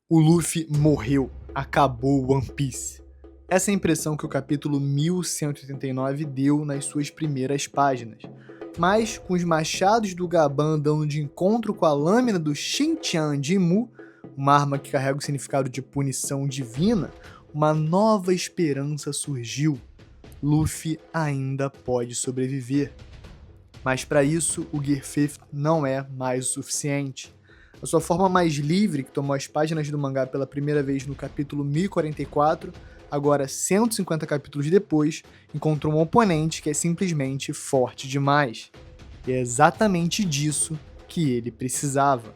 O Luffy morreu, acabou One Piece. Essa é a impressão que o capítulo 1189 deu nas suas primeiras páginas. Mas, com os machados do Gaban dando de encontro com a lâmina do Xintian de Mu, uma arma que carrega o significado de punição divina, uma nova esperança surgiu. Luffy ainda pode sobreviver. Mas para isso, o Gear 5 não é mais o suficiente. A sua forma mais livre, que tomou as páginas do mangá pela primeira vez no capítulo 1044, agora 150 capítulos depois, encontrou um oponente que é simplesmente forte demais. E é exatamente disso que ele precisava.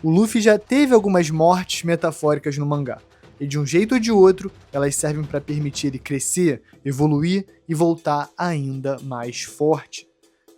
O Luffy já teve algumas mortes metafóricas no mangá, e de um jeito ou de outro, elas servem para permitir ele crescer, evoluir e voltar ainda mais forte.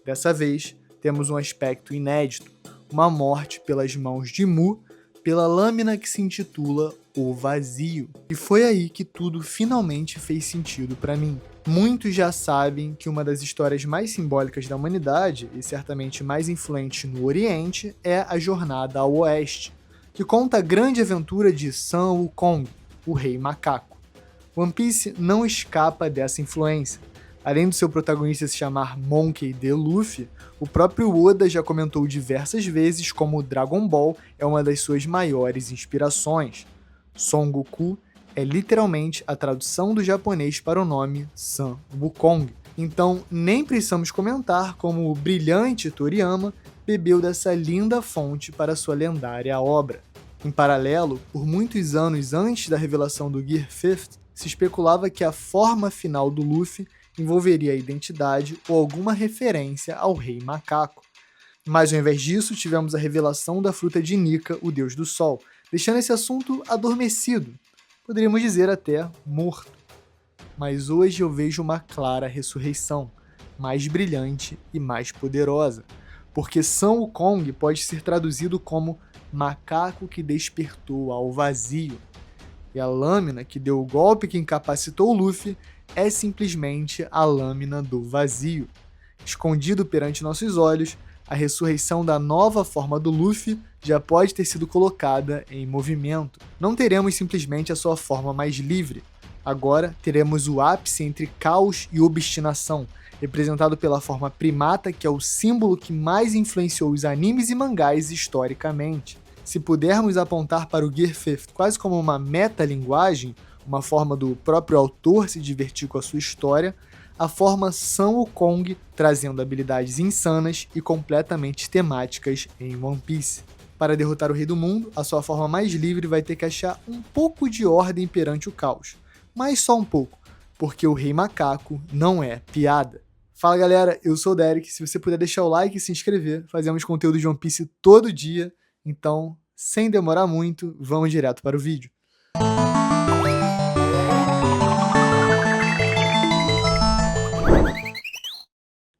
Dessa vez, temos um aspecto inédito, uma morte pelas mãos de Mu, pela lâmina que se intitula O Vazio. E foi aí que tudo finalmente fez sentido para mim. Muitos já sabem que uma das histórias mais simbólicas da humanidade, e certamente mais influente no Oriente, é a Jornada ao Oeste, que conta a grande aventura de Sun Wukong, o Rei Macaco. One Piece não escapa dessa influência. Além do seu protagonista se chamar Monkey D. Luffy, o próprio Oda já comentou diversas vezes como Dragon Ball é uma das suas maiores inspirações. Son Goku é literalmente a tradução do japonês para o nome Sun Wukong. Então, nem precisamos comentar como o brilhante Toriyama bebeu dessa linda fonte para sua lendária obra. Em paralelo, por muitos anos antes da revelação do Gear 5, se especulava que a forma final do Luffy envolveria a identidade ou alguma referência ao Rei Macaco. Mas ao invés disso, tivemos a revelação da fruta de Nika, o deus do sol, deixando esse assunto adormecido, poderíamos dizer até morto. Mas hoje eu vejo uma clara ressurreição, mais brilhante e mais poderosa, porque Sun Wukong pode ser traduzido como macaco que despertou ao vazio. E a lâmina que deu o golpe que incapacitou o Luffy é simplesmente a lâmina do vazio. Escondido perante nossos olhos, a ressurreição da nova forma do Luffy já pode ter sido colocada em movimento. Não teremos simplesmente a sua forma mais livre. Agora teremos o ápice entre caos e obstinação, representado pela forma primata, que é o símbolo que mais influenciou os animes e mangás historicamente. Se pudermos apontar para o Gear 5 quase como uma metalinguagem, uma forma do próprio autor se divertir com a sua história, a forma Sun Wukong trazendo habilidades insanas e completamente temáticas em One Piece. Para derrotar o Rei do Mundo, a sua forma mais livre vai ter que achar um pouco de ordem perante o caos. Mas só um pouco, porque o Rei Macaco não é piada. Fala galera, eu sou o Derek, se você puder deixar o like e se inscrever, fazemos conteúdo de One Piece todo dia, então, sem demorar muito, vamos direto para o vídeo.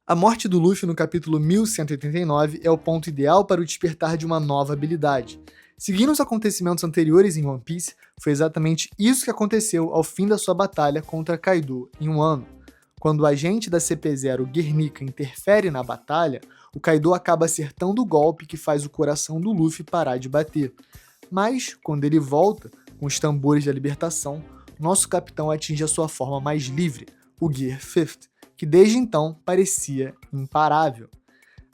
A morte do Luffy no capítulo 1189 é o ponto ideal para o despertar de uma nova habilidade. Seguindo os acontecimentos anteriores em One Piece, foi exatamente isso que aconteceu ao fim da sua batalha contra Kaido em Wano. Quando o agente da CP0 Guernica interfere na batalha, o Kaido acaba acertando o golpe que faz o coração do Luffy parar de bater. Mas, quando ele volta, com os tambores da libertação, nosso capitão atinge a sua forma mais livre, o Gear 5, que desde então parecia imparável.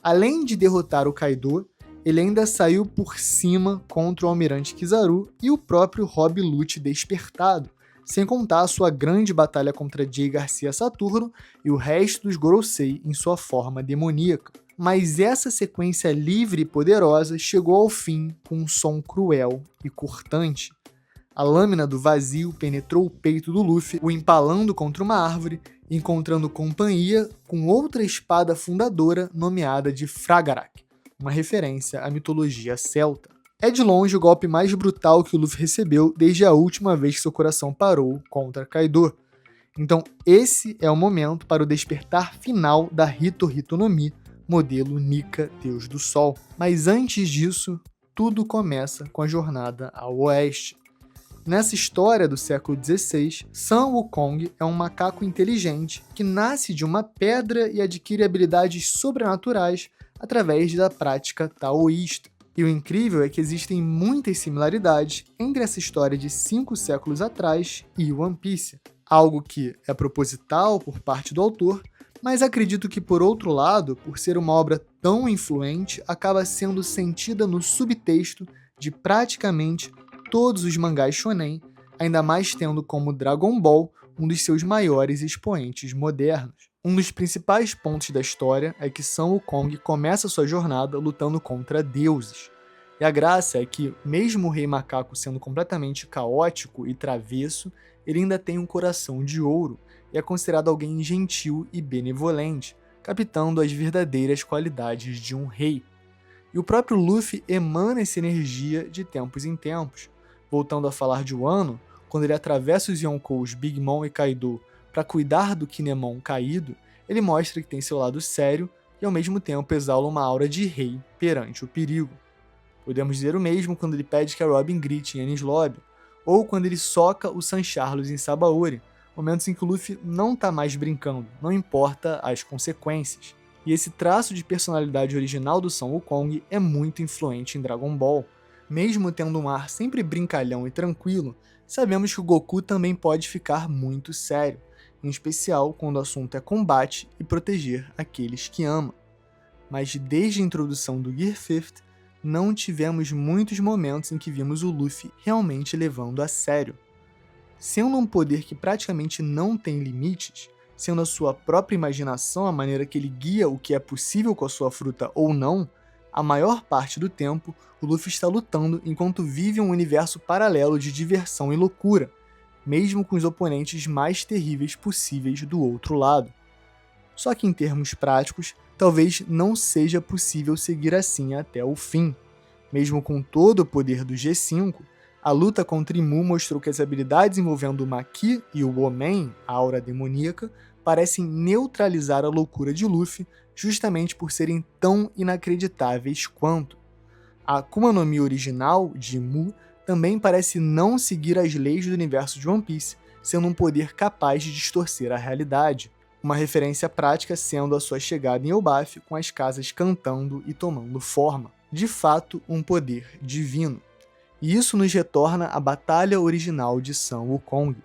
Além de derrotar o Kaido, ele ainda saiu por cima contra o Almirante Kizaru e o próprio Rob Lute despertado, sem contar a sua grande batalha contra Jay Garcia Saturno e o resto dos Gorosei em sua forma demoníaca. Mas essa sequência livre e poderosa chegou ao fim com um som cruel e cortante. A lâmina do vazio penetrou o peito do Luffy, o empalando contra uma árvore, encontrando companhia com outra espada fundadora nomeada de Fragarak, uma referência à mitologia celta. É de longe o golpe mais brutal que o Luffy recebeu desde a última vez que seu coração parou contra Kaido. Então esse é o momento para o despertar final da Hito Hito no Mi, modelo Nika, Deus do Sol. Mas antes disso, tudo começa com a jornada ao oeste. Nessa história do século XVI, Sun Wukong é um macaco inteligente que nasce de uma pedra e adquire habilidades sobrenaturais através da prática taoísta. E o incrível é que existem muitas similaridades entre essa história de 5 séculos atrás e One Piece, algo que é proposital por parte do autor, mas acredito que, por outro lado, por ser uma obra tão influente, acaba sendo sentida no subtexto de praticamente todos os mangás shonen, ainda mais tendo como Dragon Ball um dos seus maiores expoentes modernos. Um dos principais pontos da história é que Sun Wukong começa sua jornada lutando contra deuses. E a graça é que, mesmo o Rei Macaco sendo completamente caótico e travesso, ele ainda tem um coração de ouro e é considerado alguém gentil e benevolente, captando as verdadeiras qualidades de um rei. E o próprio Luffy emana essa energia de tempos em tempos. Voltando a falar de Wano, quando ele atravessa os Yonkous Big Mom e Kaido para cuidar do Kinemon caído, ele mostra que tem seu lado sério e ao mesmo tempo exala uma aura de rei perante o perigo. Podemos dizer o mesmo quando ele pede que a Robin grite em Enies Lobby, ou quando ele soca o San Carlos em Sabaody, momentos em que o Luffy não está mais brincando, não importa as consequências. E esse traço de personalidade original do Sun Wukong é muito influente em Dragon Ball. Mesmo tendo um ar sempre brincalhão e tranquilo, sabemos que o Goku também pode ficar muito sério, em especial quando o assunto é combate e proteger aqueles que ama. Mas desde a introdução do Gear 5, não tivemos muitos momentos em que vimos o Luffy realmente levando a sério. Sendo um poder que praticamente não tem limites, sendo a sua própria imaginação a maneira que ele guia o que é possível com a sua fruta ou não, a maior parte do tempo o Luffy está lutando enquanto vive um universo paralelo de diversão e loucura, mesmo com os oponentes mais terríveis possíveis do outro lado. Só que em termos práticos, talvez não seja possível seguir assim até o fim. Mesmo com todo o poder do G5, a luta contra Imu mostrou que as habilidades envolvendo o Maki e o Omen, a aura demoníaca, parecem neutralizar a loucura de Luffy justamente por serem tão inacreditáveis quanto. A Akuma no Mi original, de Imu, também parece não seguir as leis do universo de One Piece, sendo um poder capaz de distorcer a realidade. Uma referência prática sendo a sua chegada em Elbaf com as casas cantando e tomando forma. De fato, um poder divino. E isso nos retorna à batalha original de Sun Wukong,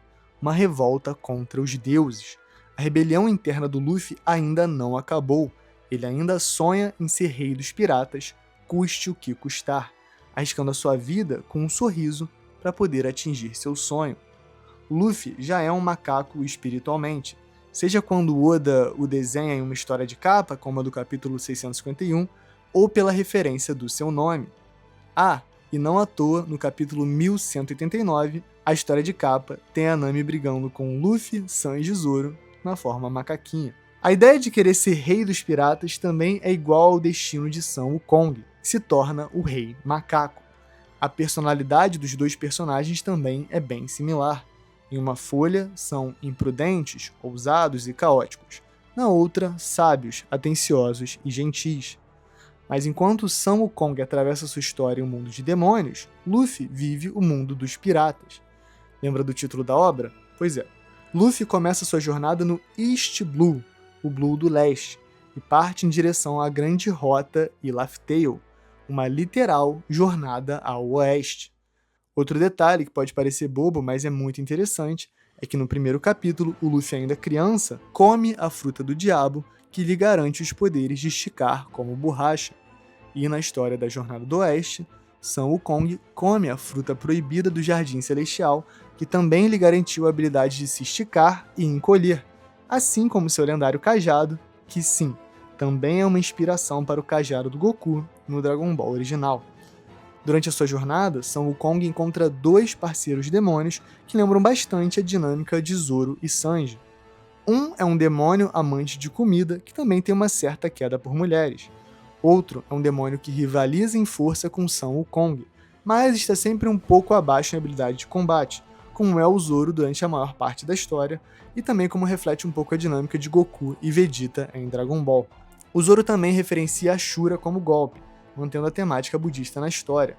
uma revolta contra os deuses. A rebelião interna do Luffy ainda não acabou, ele ainda sonha em ser rei dos piratas, custe o que custar, arriscando a sua vida com um sorriso para poder atingir seu sonho. O Luffy já é um macaco espiritualmente, seja quando Oda o desenha em uma história de capa, como a do capítulo 651, ou pela referência do seu nome. E não à toa, no capítulo 1189, a história de capa tem a Nami brigando com Luffy, Sanji e Zoro na forma macaquinha. A ideia de querer ser rei dos piratas também é igual ao destino de Sun Wukong, que se torna o rei macaco. A personalidade dos dois personagens também é bem similar. Em uma folha, são imprudentes, ousados e caóticos. Na outra, sábios, atenciosos e gentis. Mas enquanto Sun Wukong atravessa sua história em um mundo de demônios, Luffy vive o mundo dos piratas. Lembra do título da obra? Pois é. Luffy começa sua jornada no East Blue, o Blue do Leste, e parte em direção à Grande Rota e Laugh Tale, uma literal jornada ao Oeste. Outro detalhe que pode parecer bobo, mas é muito interessante, é que no primeiro capítulo, o Luffy ainda criança, come a fruta do diabo, que lhe garante os poderes de esticar como borracha. E na história da Jornada do Oeste, Sun Wukong come a fruta proibida do Jardim Celestial, que também lhe garantiu a habilidade de se esticar e encolher, assim como seu lendário cajado, que sim, também é uma inspiração para o cajado do Goku no Dragon Ball original. Durante a sua jornada, Sun Wukong encontra dois parceiros demônios que lembram bastante a dinâmica de Zoro e Sanji. Um é um demônio amante de comida que também tem uma certa queda por mulheres. Outro é um demônio que rivaliza em força com Sun Wukong, mas está sempre um pouco abaixo em habilidade de combate, como é o Zoro durante a maior parte da história, e também como reflete um pouco a dinâmica de Goku e Vegeta em Dragon Ball. O Zoro também referencia Ashura como golpe, mantendo a temática budista na história.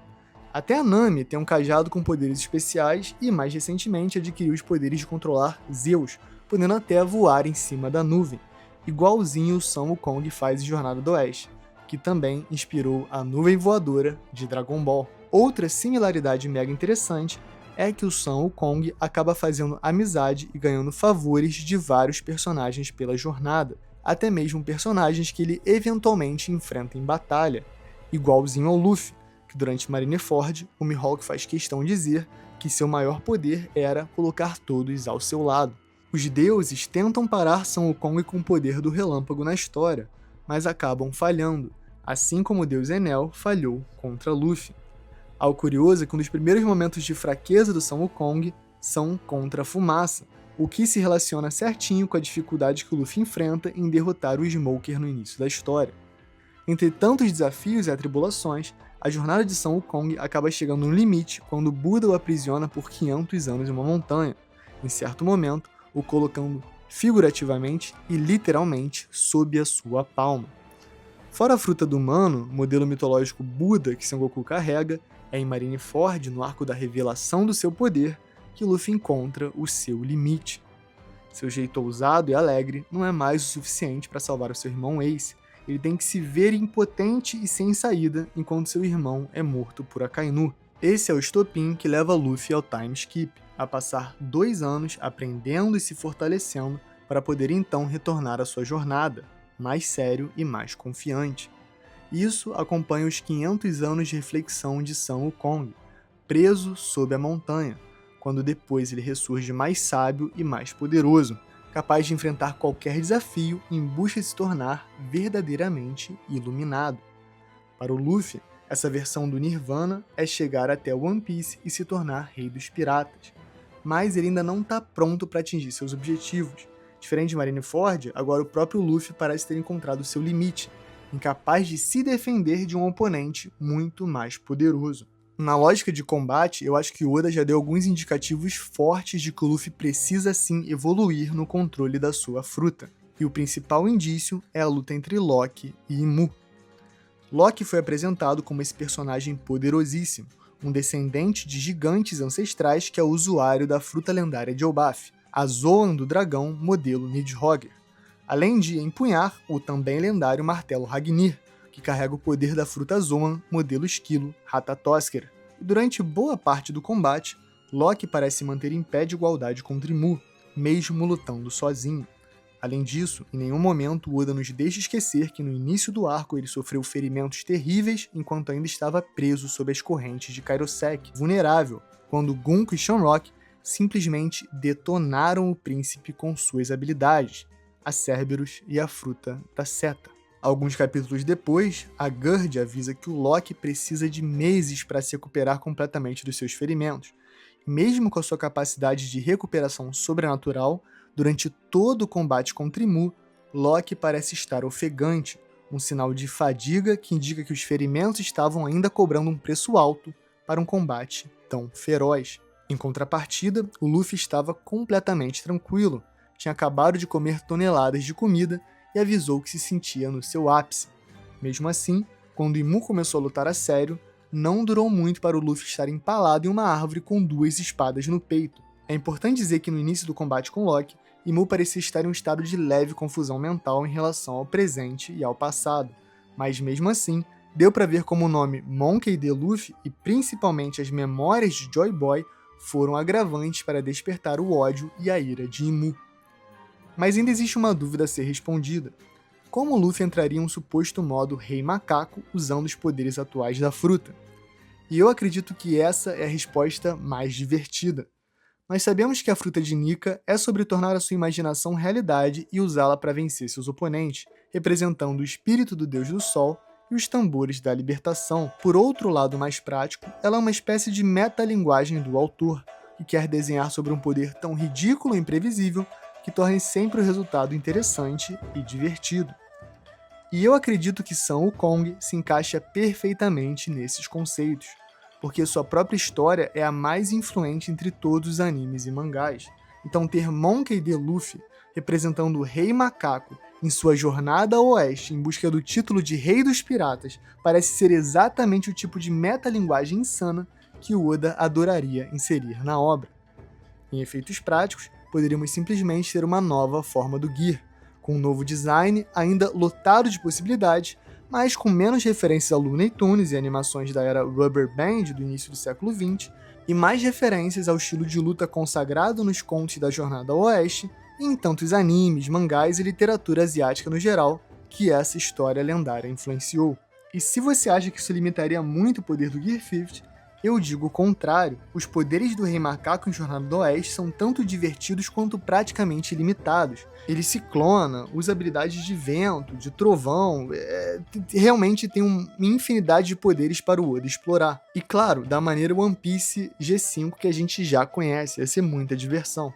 Até a Nami tem um cajado com poderes especiais e, mais recentemente, adquiriu os poderes de controlar Zeus, podendo até voar em cima da nuvem, igualzinho o Sun Wukong faz em Jornada do Oeste, que também inspirou a nuvem voadora de Dragon Ball. Outra similaridade mega interessante é que o Sun Wukong acaba fazendo amizade e ganhando favores de vários personagens pela jornada, até mesmo personagens que ele eventualmente enfrenta em batalha, igualzinho ao Luffy, que durante Marineford, o Mihawk faz questão de dizer que seu maior poder era colocar todos ao seu lado. Os deuses tentam parar Sun Wukong com o poder do relâmpago na história, mas acabam falhando, assim como o deus Enel falhou contra Luffy. Algo curioso é que um dos primeiros momentos de fraqueza do Sun Wukong são contra a fumaça, o que se relaciona certinho com a dificuldade que o Luffy enfrenta em derrotar o Smoker no início da história. Entre tantos desafios e atribulações, a jornada de Sun Wukong acaba chegando no limite quando Buda o aprisiona por 500 anos em uma montanha, em certo momento, o colocando figurativamente e literalmente sob a sua palma. Fora a fruta do humano, modelo mitológico Buda que Son Goku carrega, é em Marineford, no arco da revelação do seu poder, que Luffy encontra o seu limite. Seu jeito ousado e alegre não é mais o suficiente para salvar o seu irmão Ace. Ele tem que se ver impotente e sem saída enquanto seu irmão é morto por Akainu. Esse é o estopim que leva Luffy ao time skip, a passar 2 anos aprendendo e se fortalecendo para poder então retornar à sua jornada, mais sério e mais confiante. Isso acompanha os 500 anos de reflexão de Sun Wukong, preso sob a montanha, quando depois ele ressurge mais sábio e mais poderoso, capaz de enfrentar qualquer desafio em busca de se tornar verdadeiramente iluminado. Para o Luffy, essa versão do Nirvana é chegar até One Piece e se tornar rei dos piratas, mas ele ainda não está pronto para atingir seus objetivos. Diferente de Marineford, agora o próprio Luffy parece ter encontrado seu limite, incapaz de se defender de um oponente muito mais poderoso. Na lógica de combate, eu acho que Oda já deu alguns indicativos fortes de que o Luffy precisa sim evoluir no controle da sua fruta, e o principal indício é a luta entre Loki e Imu. Loki foi apresentado como esse personagem poderosíssimo, um descendente de gigantes ancestrais que é o usuário da fruta lendária de Elbaf, a Zoan do dragão modelo Nidhogger, além de empunhar o também lendário martelo Ragnir, que carrega o poder da fruta Zoan modelo esquilo Ratatoskr. E durante boa parte do combate, Loki parece manter em pé de igualdade contra Imu, mesmo lutando sozinho. Além disso, em nenhum momento Oda nos deixa esquecer que no início do arco ele sofreu ferimentos terríveis enquanto ainda estava preso sob as correntes de Kairosek, vulnerável, quando Gunko e Shamrock simplesmente detonaram o príncipe com suas habilidades, a Cerberus e a fruta da seta. Alguns capítulos depois, a Gerd avisa que o Loki precisa de meses para se recuperar completamente dos seus ferimentos. Mesmo com a sua capacidade de recuperação sobrenatural, durante todo o combate contra Imu, Loki parece estar ofegante, um sinal de fadiga que indica que os ferimentos estavam ainda cobrando um preço alto para um combate tão feroz. Em contrapartida, o Luffy estava completamente tranquilo, tinha acabado de comer toneladas de comida e avisou que se sentia no seu ápice. Mesmo assim, quando Imu começou a lutar a sério, não durou muito para o Luffy estar empalado em uma árvore com 2 espadas no peito. É importante dizer que no início do combate com Loki, Imu parecia estar em um estado de leve confusão mental em relação ao presente e ao passado, mas mesmo assim, deu para ver como o nome Monkey D. Luffy e principalmente as memórias de Joy Boy foram agravantes para despertar o ódio e a ira de Imu. Mas ainda existe uma dúvida a ser respondida. Como Luffy entraria em um suposto modo Rei Macaco usando os poderes atuais da fruta? E eu acredito que essa é a resposta mais divertida. Nós sabemos que a fruta de Nika é sobre tornar a sua imaginação realidade e usá-la para vencer seus oponentes, representando o espírito do Deus do Sol e os tambores da libertação. Por outro lado mais prático, ela é uma espécie de metalinguagem do autor, que quer desenhar sobre um poder tão ridículo e imprevisível que torne sempre o resultado interessante e divertido. E eu acredito que Sun Wukong se encaixa perfeitamente nesses conceitos, porque sua própria história é a mais influente entre todos os animes e mangás. Então ter Monkey D. Luffy representando o Rei Macaco em sua jornada ao oeste em busca do título de Rei dos Piratas parece ser exatamente o tipo de metalinguagem insana que Oda adoraria inserir na obra. Em efeitos práticos, poderíamos simplesmente ter uma nova forma do Gear, com um novo design ainda lotado de possibilidades, mas com menos referências a Looney Tunes e animações da era Rubber Band do início do século XX, e mais referências ao estilo de luta consagrado nos contos da Jornada ao Oeste, e em tantos animes, mangás e literatura asiática no geral, que essa história lendária influenciou. E se você acha que isso limitaria muito o poder do Gear 50, eu digo o contrário. Os poderes do Rei Macaco em Jornada do Oeste são tanto divertidos quanto praticamente ilimitados. Ele se clona, usa habilidades de vento, de trovão, realmente tem uma infinidade de poderes para o Oda explorar. E claro, da maneira One Piece G5 que a gente já conhece, ia ser muita diversão.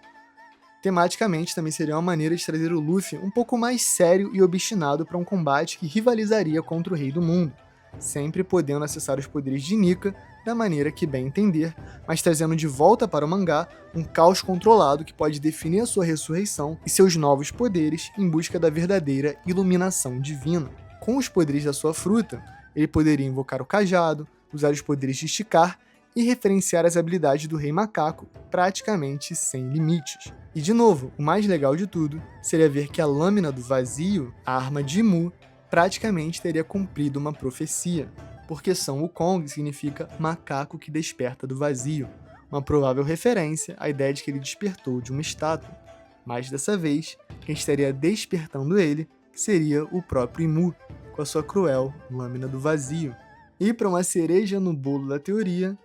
Tematicamente, também seria uma maneira de trazer o Luffy um pouco mais sério e obstinado para um combate que rivalizaria contra o Rei do Mundo, sempre podendo acessar os poderes de Nika da maneira que bem entender, mas trazendo de volta para o mangá um caos controlado que pode definir a sua ressurreição e seus novos poderes em busca da verdadeira iluminação divina. Com os poderes da sua fruta, ele poderia invocar o cajado, usar os poderes de esticar e referenciar as habilidades do Rei Macaco praticamente sem limites. E de novo, o mais legal de tudo seria ver que a lâmina do vazio, a arma de Imu, praticamente teria cumprido uma profecia, porque São Wukong significa macaco que desperta do vazio, uma provável referência à ideia de que ele despertou de uma estátua. Mas dessa vez, quem estaria despertando ele seria o próprio Imu, com a sua cruel lâmina do vazio. E para uma cereja no bolo da teoria,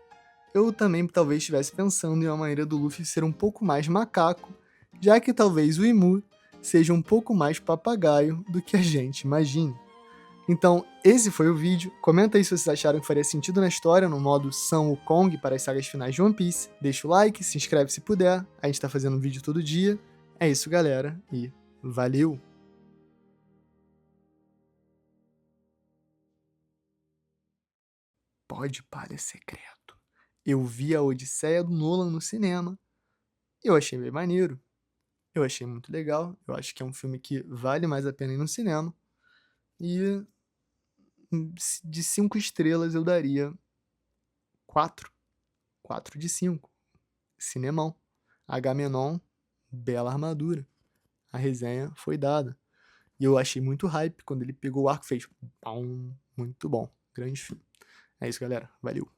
eu também talvez estivesse pensando em uma maneira do Luffy ser um pouco mais macaco, já que talvez o Imu seja um pouco mais papagaio do que a gente imagina. Então, esse foi o vídeo. Comenta aí se vocês acharam que faria sentido na história, no modo São Wukong para as sagas finais de One Piece. Deixa o like, se inscreve se puder. A gente tá fazendo vídeo todo dia. É isso, galera, e valeu! Pode Palha Secreto. Eu vi a Odisseia do Nolan no cinema. Eu achei bem maneiro. Eu achei muito legal. Eu acho que é um filme que vale mais a pena ir no cinema. E de 5 estrelas eu daria 4. 4 de 5. Cinemão. Agamenon, bela armadura. A resenha foi dada. E eu achei muito hype quando ele pegou o arco e fez. Pum, muito bom. Grande filme. É isso, galera. Valeu.